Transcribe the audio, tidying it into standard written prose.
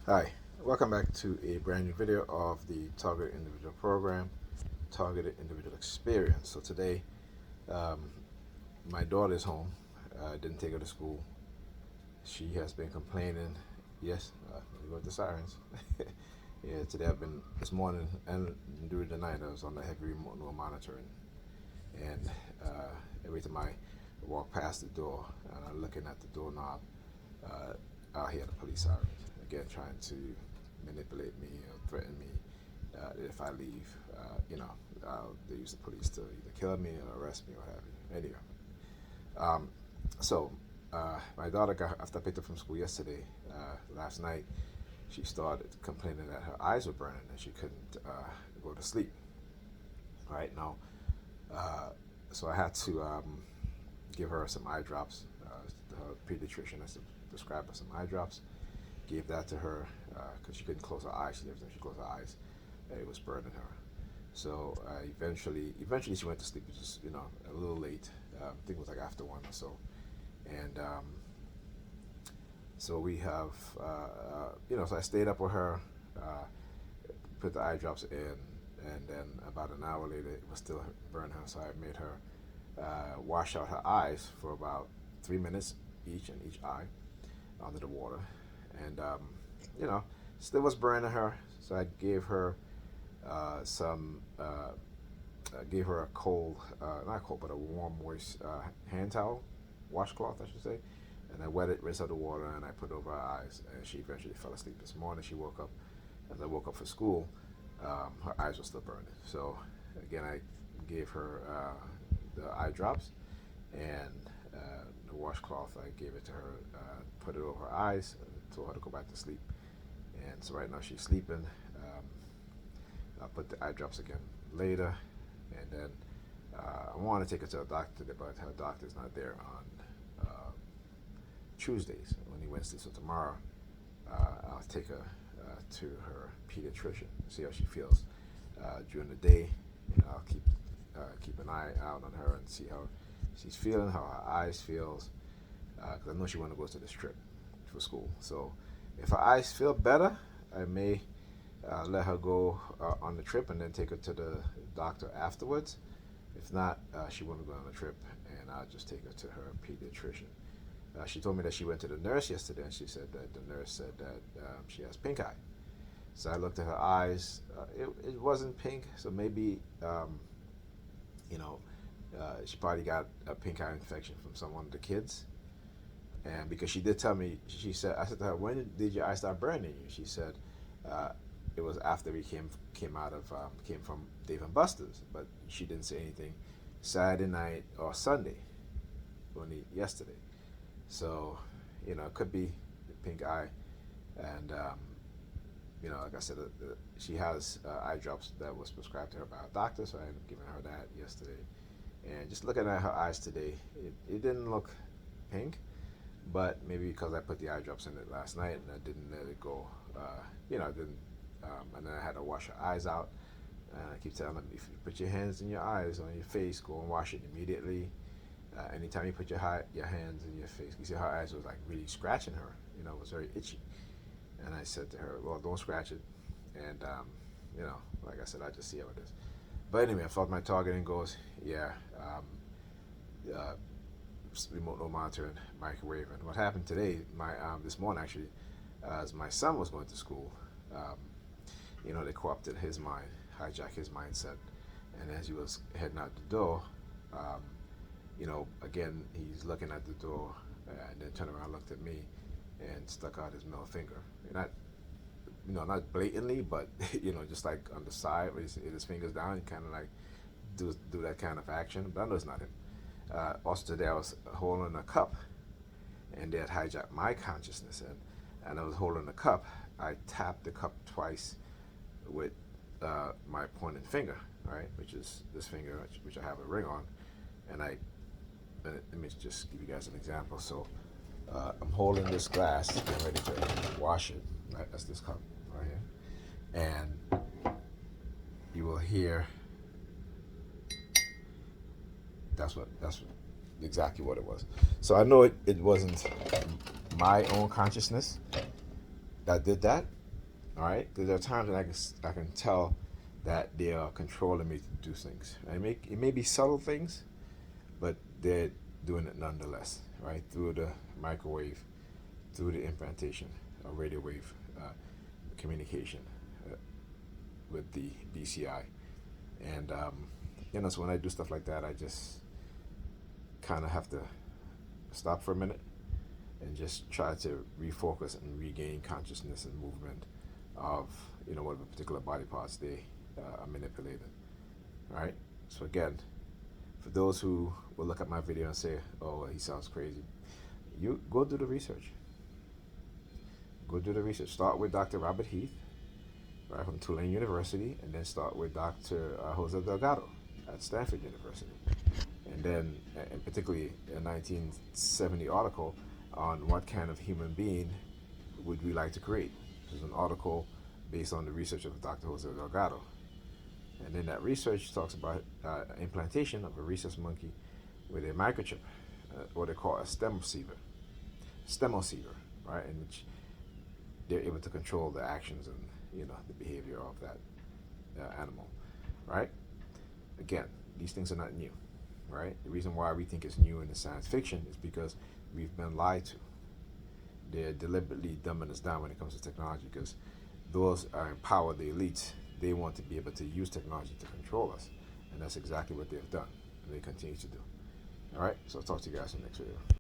Hi, welcome back to a brand new video of the Targeted Individual Program, Targeted Individual Experience. So today, um, my daughter is home. I didn't take her to school. She has been complaining. Yes, we got the sirens. Yeah, today this morning and during the night, I was on the heavy remote monitoring. And every time I walk past the door and I'm looking at the doorknob, uh, I'll hear the police sirens again, trying to manipulate me or threaten me. That if I leave, they use the police to either kill me or arrest me or what have you. Anyway, um, so my daughter got after I picked her from school yesterday. Last night, she started complaining that her eyes were burning and she couldn't go to sleep. Right now, uh, so I had to give her some eye drops. Her pediatrician has prescribed her some eye drops. Gave that to her because she couldn't close her eyes. Every time she closed her eyes, it was burning her. So eventually she went to sleep, which is a little late. I think it was like after 1 or so. And so we have so I stayed up with her, uh, put the eye drops in, and then about an hour later it was still burning her. So I made her wash out her eyes for about 3 minutes each in each eye under the water, and still was burning her. So I gave her some. Gave her a cold, not cold, but a warm, moist hand towel, washcloth, I should say, and I wet it, rinsed out the water, and I put it over her eyes. And she eventually fell asleep. This morning, she woke up. As I woke up for school, her eyes were still burning. So again, I gave her the eye drops and the washcloth. I gave it to her, put it over her eyes, and told her to go back to sleep. And so right now she's sleeping. I'll put the eye drops again later, and then I want to take her to a doctor today, but her doctor's not there on Tuesdays, only Wednesday. So tomorrow I'll take her to her pediatrician, see how she feels during the day. I'll keep an eye out on her and see how she's feeling, how her eyes feels, because I know she want to go to this trip for school. So if her eyes feel better, I may let her go on the trip and then take her to the doctor afterwards. If not, she won't go on the trip, and I'll just take her to her pediatrician. She told me that she went to the nurse yesterday, and she said that the nurse said that she has pink eye. So I looked at her eyes. It wasn't pink, so maybe she probably got a pink eye infection from some one of the kids. And because she did tell me, I said to her, "When did your eyes start burning you?" She said, uh, "It was after we came from Dave and Buster's," but she didn't say anything Saturday night or Sunday, only yesterday. So, it could be the pink eye, and like I said, she has eye drops that was prescribed to her by a doctor, so I ended up giving her that yesterday. And just looking at her eyes today, it didn't look pink, but maybe because I put the eye drops in it last night and I didn't let it go, I didn't, and then I had to wash her eyes out. And I keep telling them, if you put your hands in your eyes, on your face, go and wash it immediately. Anytime you put your hands in your face, you see her eyes was like really scratching her, it was very itchy. And I said to her, well, don't scratch it. And, like I said, I just see how it is. But anyway, I felt my targeting goes, yeah, uh, remote no monitoring, microwave. And what happened today, this morning actually, as my son was going to school, they co-opted his mind, hijacked his mindset. And as he was heading out the door, again, he's looking at the door and then turned around, looked at me, and stuck out his middle finger. Not blatantly, but just like on the side, where his fingers down, and kind of like do that kind of action. But I know it's not him. Also today, I was holding a cup, and they had hijacked my consciousness, and I was holding the cup. I tapped the cup twice with my pointing finger, right, which is this finger, which I have a ring on, and let me just give you guys an example. So I'm holding this glass, getting ready to wash it. Right, that's this cup right here, and you will hear. That's exactly what it was. So I know it wasn't my own consciousness, that did that. All right, because there are times that I can tell that they are controlling me to do things. It may be subtle things, but they're doing it nonetheless. Right, through the microwave, through the implantation of radio wave communication uh, with the BCI, and so when I do stuff like that, I just kind of have to stop for a minute and just try to refocus and regain consciousness and movement of whatever particular body parts they are manipulating. All right. So again, for those who will look at my video and say, "Oh, he sounds crazy," you go do the research. Go do the research. Start with Dr. Robert Heath, right, from Tulane University, and then start with Dr. Jose Delgado at Stanford University, and then, and particularly a 1970 article on what kind of human being would we like to create. There's an article based on the research of Dr. Jose Delgado. And then that research talks about implantation of a rhesus monkey with a microchip, what they call a stemoceiver, right, in which they're able to control the actions and the behavior of that animal, right? Again, these things are not new, right? The reason why we think it's new in the science fiction is because we've been lied to. They're deliberately dumbing us down when it comes to technology because those are in power, the elites. They want to be able to use technology to control us, and that's exactly what they've done, and they continue to do. All right, so I'll talk to you guys in the next video.